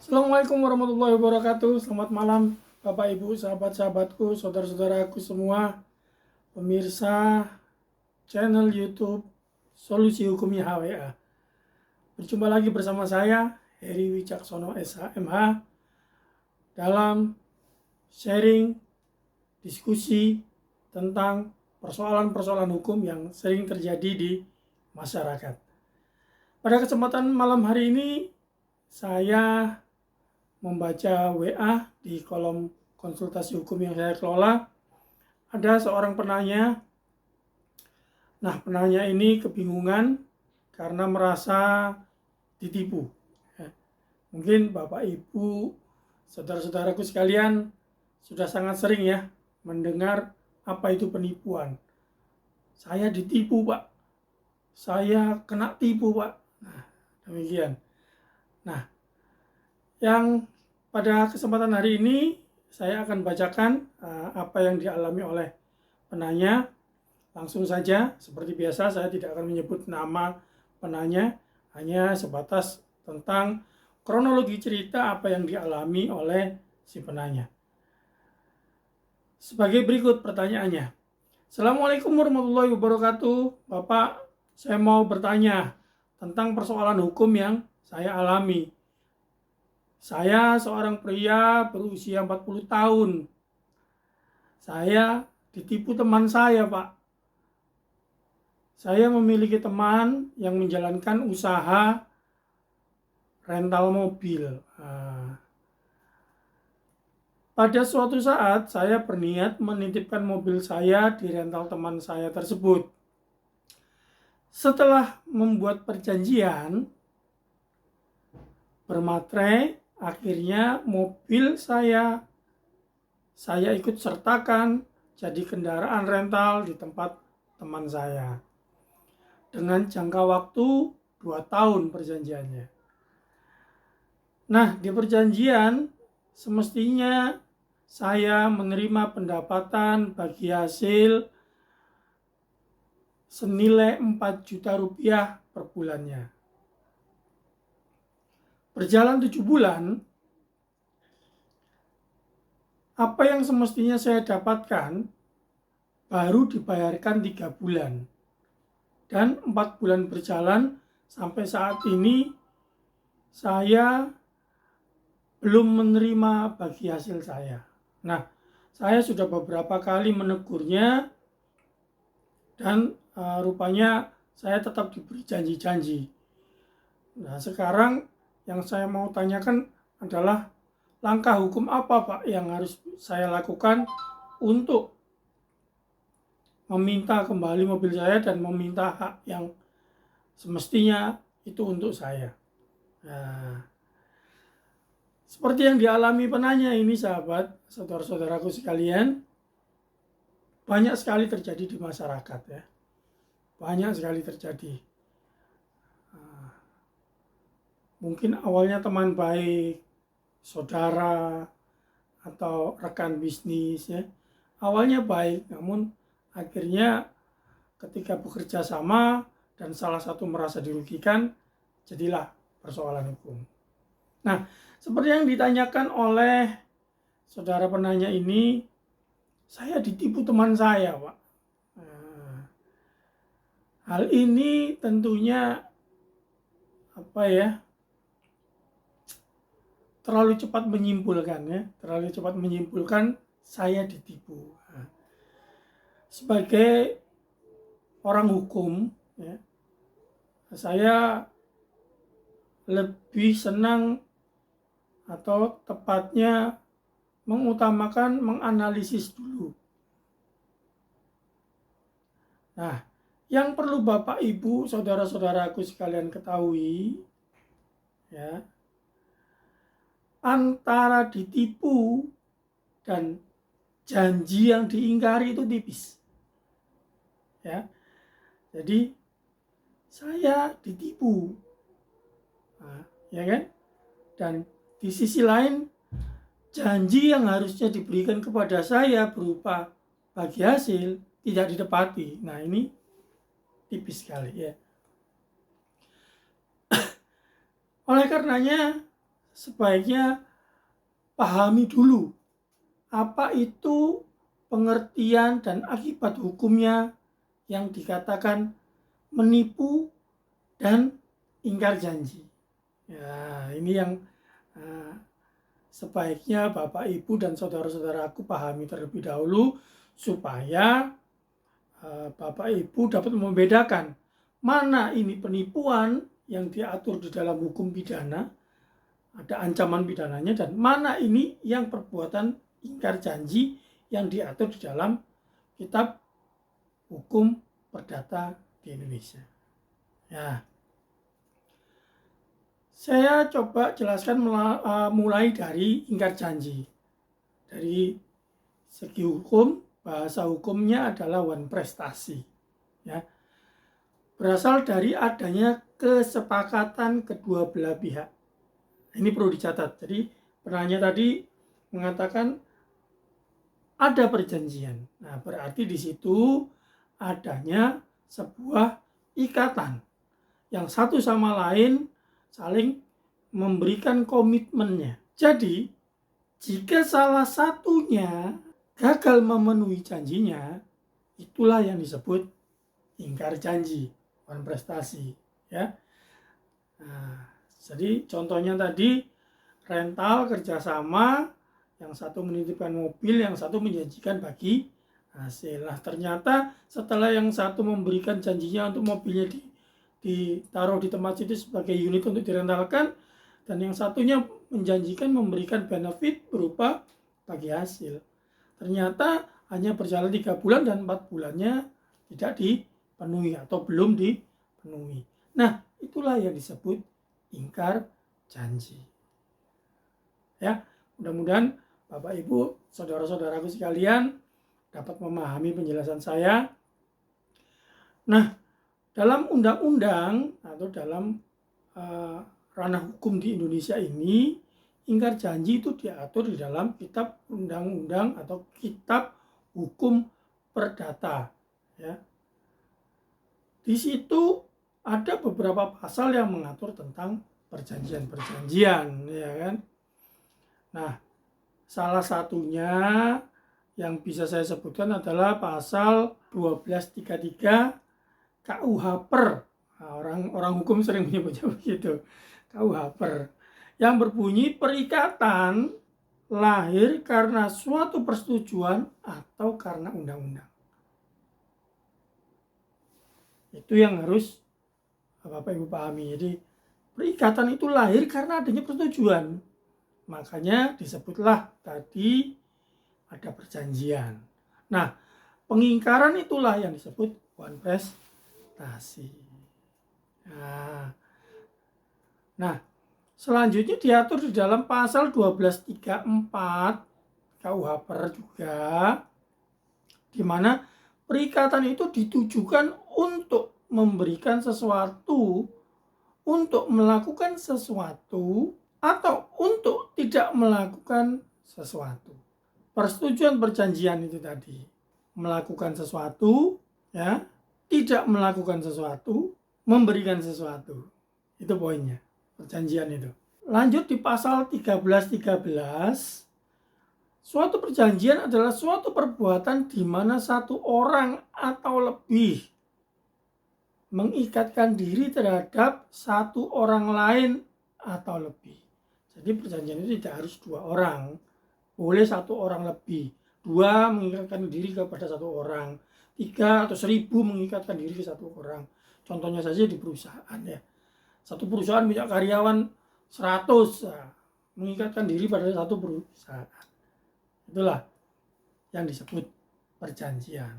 Assalamualaikum warahmatullahi wabarakatuh. Selamat malam Bapak Ibu, sahabat-sahabatku, saudara-saudaraku semua, pemirsa channel YouTube Solusi Hukum HWA. Berjumpa lagi bersama saya Heri Wicaksono SHMH dalam sharing diskusi tentang persoalan-persoalan hukum yang sering terjadi di masyarakat. Pada kesempatan malam hari ini saya membaca WA di kolom konsultasi hukum yang saya kelola. Ada seorang penanya. Nah, penanya ini kebingungan karena merasa ditipu. Mungkin Bapak Ibu, saudara-saudaraku sekalian sudah sangat sering ya mendengar apa itu penipuan. Saya ditipu, Pak. Saya kena tipu, Pak. Nah, demikian. Nah, yang pada kesempatan hari ini saya akan bacakan apa yang dialami oleh penanya. Langsung saja, seperti biasa saya tidak akan menyebut nama penanya, hanya sebatas tentang kronologi cerita apa yang dialami oleh si penanya. Sebagai berikut pertanyaannya. Assalamualaikum warahmatullahi wabarakatuh. Bapak, saya mau bertanya tentang persoalan hukum yang saya alami. Saya seorang pria berusia 40 tahun. Saya ditipu teman saya, Pak. Saya memiliki teman yang menjalankan usaha rental mobil. Pada suatu saat saya berniat menitipkan mobil saya di rental teman saya tersebut. Setelah membuat perjanjian bermaterai, akhirnya mobil saya ikut sertakan jadi kendaraan rental di tempat teman saya. Dengan jangka waktu 2 tahun perjanjiannya. Nah, di perjanjian semestinya saya menerima pendapatan bagi hasil senilai 4 juta rupiah per bulannya. Berjalan 7 bulan, apa yang semestinya saya dapatkan baru dibayarkan 3 bulan. Dan 4 bulan berjalan sampai saat ini saya belum menerima bagi hasil saya. Nah, saya sudah beberapa kali menegurnya dan rupanya saya tetap diberi janji-janji. Nah, sekarang yang saya mau tanyakan adalah langkah hukum apa, Pak, yang harus saya lakukan untuk meminta kembali mobil saya dan meminta hak yang semestinya itu untuk saya. Nah, seperti yang dialami penanya ini, sahabat, saudara-saudaraku sekalian, banyak sekali terjadi di masyarakat ya. Banyak sekali terjadi. Mungkin awalnya teman baik, saudara, atau rekan bisnis ya. Awalnya baik, namun akhirnya ketika bekerja sama dan salah satu merasa dirugikan, jadilah persoalan hukum. Nah, seperti yang ditanyakan oleh saudara penanya ini, saya ditipu teman saya, Pak. Nah, hal ini tentunya terlalu cepat menyimpulkan ya, saya ditipu. Nah, sebagai orang hukum ya, saya lebih senang atau tepatnya mengutamakan menganalisis dulu. Nah, yang perlu Bapak Ibu, saudara-saudaraku sekalian ketahui ya, antara ditipu dan janji yang diingkari itu tipis. Ya. Jadi saya ditipu. Nah, ya kan? Dan di sisi lain janji yang harusnya diberikan kepada saya berupa bagi hasil tidak ditepati. Nah, ini tipis sekali ya. Oleh karenanya sebaiknya pahami dulu apa itu pengertian dan akibat hukumnya yang dikatakan menipu dan ingkar janji. Ya, ini yang sebaiknya Bapak, Ibu, dan saudara-saudaraku pahami terlebih dahulu supaya Bapak, Ibu dapat membedakan mana ini penipuan yang diatur di dalam hukum pidana, ada ancaman pidananya, dan mana ini yang perbuatan ingkar janji yang diatur di dalam kitab hukum perdata di Indonesia. Ya, saya coba jelaskan mulai dari ingkar janji. Dari segi hukum, bahasa hukumnya adalah wan prestasi. Ya, berasal dari adanya kesepakatan kedua belah pihak. Ini perlu dicatat. Jadi penanya tadi mengatakan ada perjanjian. Nah, berarti di situ adanya sebuah ikatan yang satu sama lain saling memberikan komitmennya. Jadi, jika salah satunya gagal memenuhi janjinya, itulah yang disebut ingkar janji, wan prestasi. Ya. Nah, jadi contohnya tadi rental kerjasama, yang satu menitipkan mobil, yang satu menjanjikan bagi hasil. Nah, ternyata setelah yang satu memberikan janjinya untuk mobilnya ditaruh di tempat situ sebagai unit untuk direntalkan, dan yang satunya menjanjikan memberikan benefit berupa bagi hasil. Ternyata hanya berjalan 3 bulan dan 4 bulannya tidak dipenuhi atau belum dipenuhi. Nah, itulah yang disebut ingkar janji. Ya, mudah-mudahan Bapak, Ibu, saudara-saudaraku sekalian dapat memahami penjelasan saya. Nah, dalam undang-undang atau dalam ranah hukum di Indonesia ini, ingkar janji itu diatur di dalam kitab undang-undang atau kitab hukum perdata. Ya. Di situ ada beberapa pasal yang mengatur tentang perjanjian-perjanjian, ya kan? Nah, salah satunya yang bisa saya sebutkan adalah pasal 1233 KUH Per. Nah, orang hukum sering menyebutnya begitu, KUH Per, yang berbunyi perikatan lahir karena suatu persetujuan atau karena undang-undang. Itu yang harus Bapak Ibu pahami. Jadi perikatan itu lahir karena adanya persetujuan. Makanya disebutlah tadi ada perjanjian. Nah, pengingkaran itulah yang disebut wan prestasi. Nah, selanjutnya diatur di dalam pasal 1234 KUH Per juga, di mana perikatan itu ditujukan untuk memberikan sesuatu, untuk melakukan sesuatu, atau untuk tidak melakukan sesuatu. Persetujuan perjanjian itu tadi melakukan sesuatu, ya, tidak melakukan sesuatu, memberikan sesuatu. Itu poinnya, perjanjian itu. Lanjut di pasal 1313, suatu perjanjian adalah suatu perbuatan di mana satu orang atau lebih mengikatkan diri terhadap satu orang lain atau lebih. Jadi perjanjian itu tidak harus 2 orang, boleh 1 orang lebih. 2 mengikatkan diri kepada 1 orang, 3 atau 1000 mengikatkan diri ke 1 orang. Contohnya saja di perusahaan, ya. Satu perusahaan punya karyawan 100, mengikatkan diri pada 1 perusahaan. Itulah yang disebut perjanjian.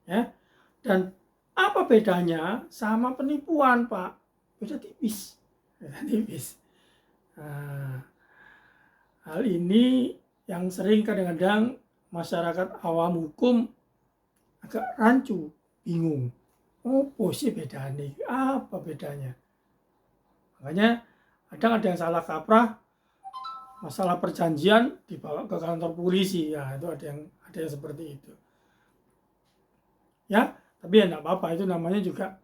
Ya. Dan apa bedanya sama penipuan, Pak? Beda tipis. Nah, hal ini yang sering kadang-kadang masyarakat awam hukum agak rancu, bingung. Apa sih bedanya? Apa bedanya? Makanya kadang ada yang salah kaprah, masalah perjanjian dibawa ke kantor polisi. Ya, itu ada yang seperti itu. Ya, tapi ya enggak apa-apa, itu namanya juga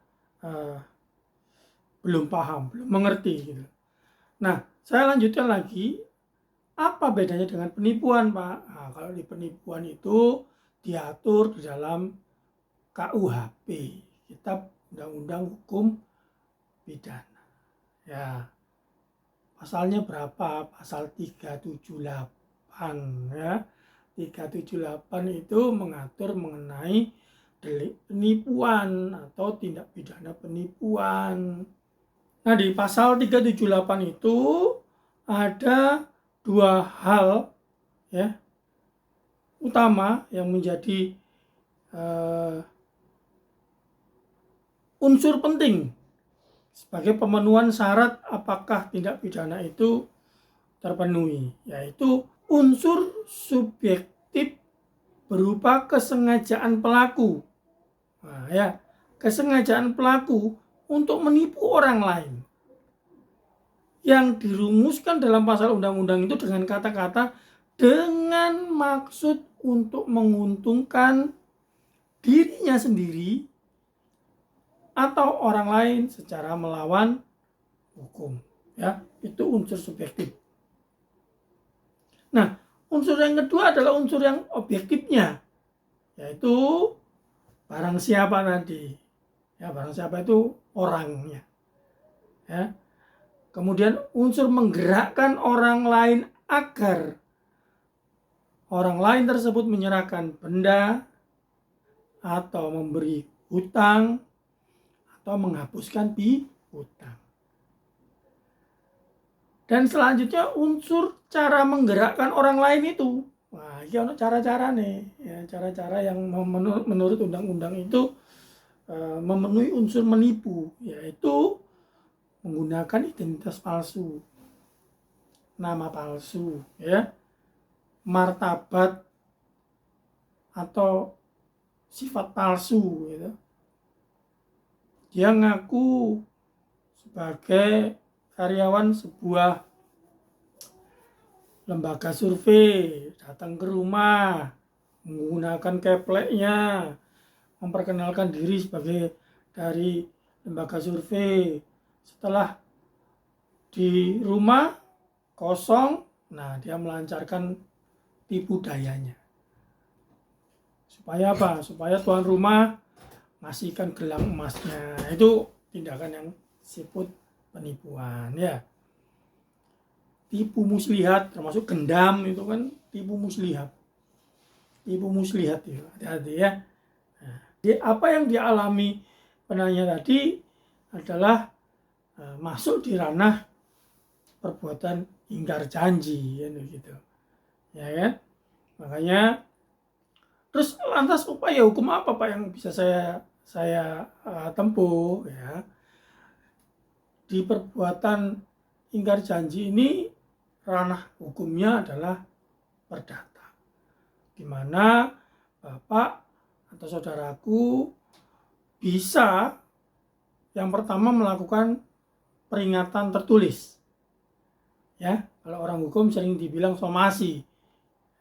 belum paham, belum mengerti gitu. Nah, Saya lanjutkan lagi, apa bedanya dengan penipuan, Pak? Nah, kalau di penipuan itu diatur di dalam KUHP, Kitab Undang-Undang Hukum Pidana. Ya, pasalnya berapa? Pasal 378 ya. 378 itu mengatur mengenai delik penipuan atau tindak pidana penipuan. Nah, di pasal 378 itu ada dua hal ya utama yang menjadi unsur penting sebagai pemenuhan syarat apakah tindak pidana itu terpenuhi, yaitu unsur subjektif berupa kesengajaan pelaku. Nah, ya, kesengajaan pelaku untuk menipu orang lain yang dirumuskan dalam pasal undang-undang itu dengan kata-kata dengan maksud untuk menguntungkan dirinya sendiri atau orang lain secara melawan hukum. Ya, itu unsur subjektif. Nah, unsur yang kedua adalah unsur yang objektifnya, yaitu barang siapa tadi. Ya, barang siapa itu orangnya. Ya. Kemudian unsur menggerakkan orang lain agar orang lain tersebut menyerahkan benda atau memberi hutang atau menghapuskan hutang. Dan selanjutnya unsur cara menggerakkan orang lain itu. Nah, ini ada cara-cara nih, ya, cara-cara yang menurut undang-undang itu memenuhi unsur menipu, yaitu menggunakan identitas palsu, nama palsu, ya, martabat atau sifat palsu, gitu. Dia ngaku sebagai karyawan sebuah lembaga survei, datang ke rumah, menggunakan kepleknya, memperkenalkan diri sebagai dari lembaga survei. Setelah di rumah kosong, nah dia melancarkan tipu dayanya. Supaya apa? Supaya tuan rumah ngasihkan gelang emasnya. Itu tindakan yang disebut penipuan, ya. Tipu muslihat, termasuk gendam itu kan tipu muslihat. Tipu muslihat itu, hati-hati ya. Nah, apa yang dialami penanya tadi adalah masuk di ranah perbuatan ingkar janji, gitu. Ya kan? Makanya terus lantas upaya hukum apa Pak yang bisa saya tempuh, ya? Di perbuatan ingkar janji ini ranah hukumnya adalah perdata, di mana Bapak atau saudaraku bisa yang pertama melakukan peringatan tertulis. Ya, kalau orang hukum sering dibilang somasi.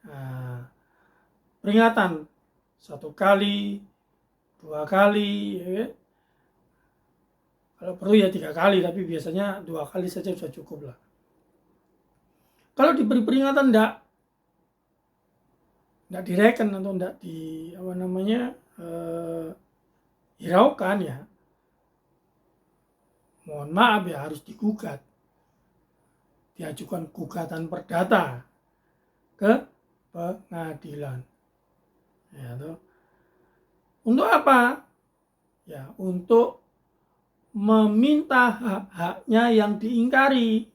Nah, peringatan 1 kali, 2 kali, ya. Kalau perlu ya 3 kali, tapi biasanya 2 kali saja sudah cukup lah. Kalau diberi peringatan enggak direken atau enggak hiraukan, ya mohon maaf ya harus digugat, diajukan gugatan perdata ke pengadilan. Ya, toh. Untuk apa? Ya, untuk meminta hak-haknya yang diingkari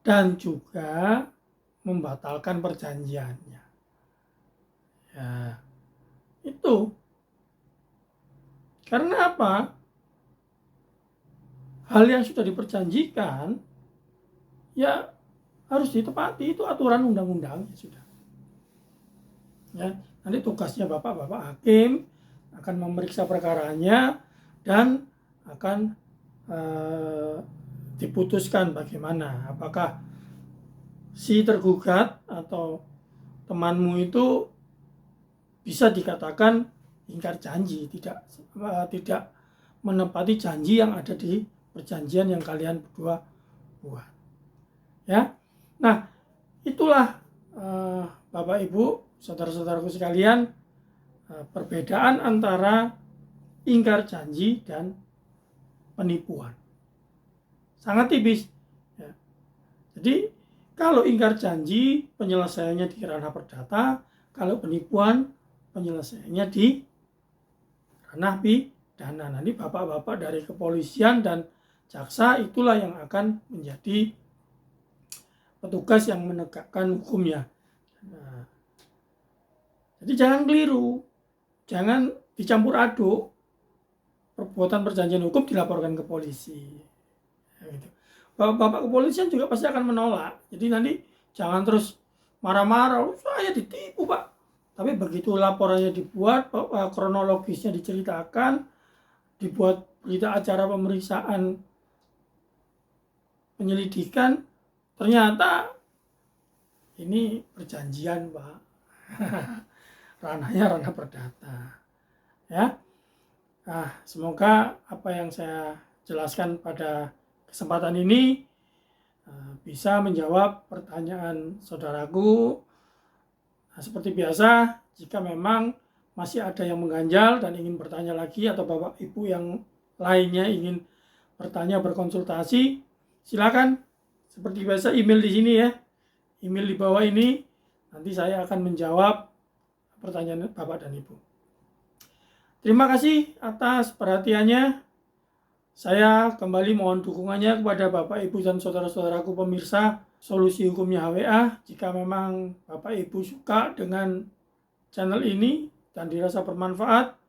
dan juga membatalkan perjanjiannya. Ya, itu. Karena apa? Hal yang sudah diperjanjikan ya harus ditepati, itu aturan undang-undang ya sudah. Ya, nanti tugasnya Bapak hakim akan memeriksa perkaranya dan akan diputuskan bagaimana, apakah si tergugat atau temanmu itu bisa dikatakan ingkar janji, tidak menepati janji yang ada di perjanjian yang kalian berdua buat. Ya. Nah, itulah Bapak Ibu, saudara-saudaraku sekalian, perbedaan antara ingkar janji dan penipuan. Sangat tipis. Ya. Jadi kalau ingkar janji penyelesaiannya di ranah perdata, kalau penipuan penyelesaiannya di ranah pidana. Nanti bapak-bapak dari kepolisian dan jaksa itulah yang akan menjadi petugas yang menegakkan hukumnya. Nah, jadi jangan keliru, jangan dicampur aduk. Perbuatan perjanjian hukum dilaporkan ke polisi. Gitu. Bapak kepolisian juga pasti akan menolak. Jadi nanti jangan terus marah-marah, saya ditipu Pak. Tapi begitu laporannya dibuat, kronologisnya diceritakan, dibuat berita acara pemeriksaan penyelidikan, ternyata ini perjanjian Pak. Ranahnya ranah perdata. Ya. Nah, semoga apa yang saya jelaskan pada kesempatan ini bisa menjawab pertanyaan saudaraku. Nah, seperti biasa, jika memang masih ada yang mengganjal dan ingin bertanya lagi, atau Bapak Ibu yang lainnya ingin bertanya, berkonsultasi, silakan. Seperti biasa, email di sini ya. Email di bawah ini, nanti saya akan menjawab pertanyaan Bapak dan Ibu. Terima kasih atas perhatiannya. Saya kembali mohon dukungannya kepada Bapak, Ibu, dan saudara-saudaraku pemirsa Solusi Hukumnya HWA. Jika memang Bapak Ibu suka dengan channel ini dan dirasa bermanfaat,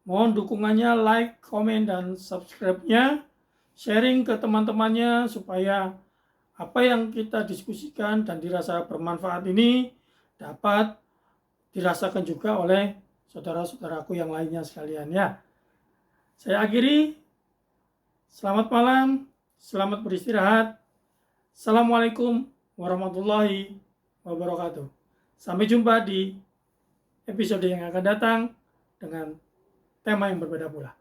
mohon dukungannya, like, komen, dan subscribe-nya. Sharing ke teman-temannya supaya apa yang kita diskusikan dan dirasa bermanfaat ini dapat dirasakan juga oleh saudara-saudaraku yang lainnya sekalian ya. Saya akhiri. Selamat malam, selamat beristirahat. Assalamualaikum warahmatullahi wabarakatuh. Sampai jumpa di episode yang akan datang dengan tema yang berbeda pula.